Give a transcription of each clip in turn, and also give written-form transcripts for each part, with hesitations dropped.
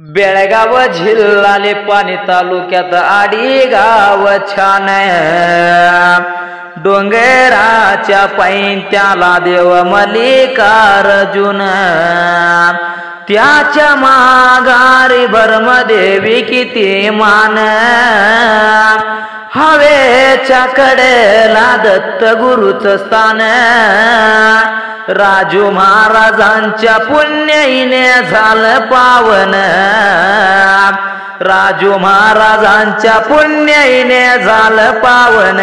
बेळगाव जिल्हा पाणी तालुक्यात आडी गाव छान डोंगराच्या पैंत्याला देव मल्लिकार्जुन त्याच्या माघारी भरमदेवी किती मान हवेच्या कडेला दत्त गुरुचं स्थान राजू महाराजांच्या पुण्याईने झालं पावन राजू महाराजांच्या पुण्याईने झालं पावन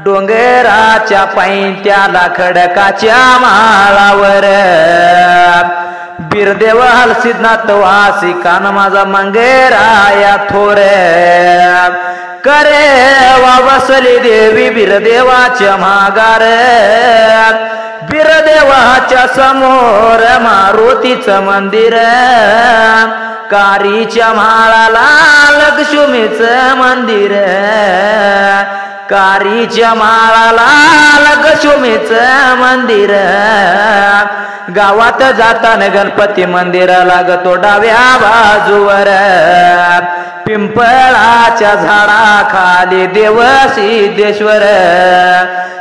डोंगराच्या पैंत्याला खडकाच्या माळावर बिरदेव हलसिद्धनाथ वासी कान माझा मंगेराया थोर करे वा वसली देवी बिरदेवाच्या माघार बिरदेवाच्या समोर मारुतीचं मंदिर कारीच्या माळाला लक्ष्मीचं मंदिर कारीच्या माळाला लक्ष्मीचं मंदिर गावात जाताना गणपती मंदिर लागतो डाव्या बाजूवर पिंपळाच्या झाडाखाली देव सिद्धेश्वर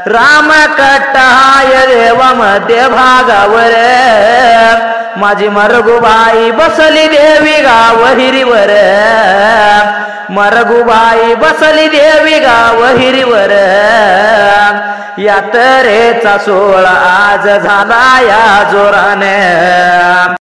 राम कट्टाय देवा मध्य भागावर माझी मरगुबाई बसली देवी गाव हिरीवर मरगुबाई बसली देवी गाव हिरीवर यात्रेचा सोहळा आज झाला या जोराने।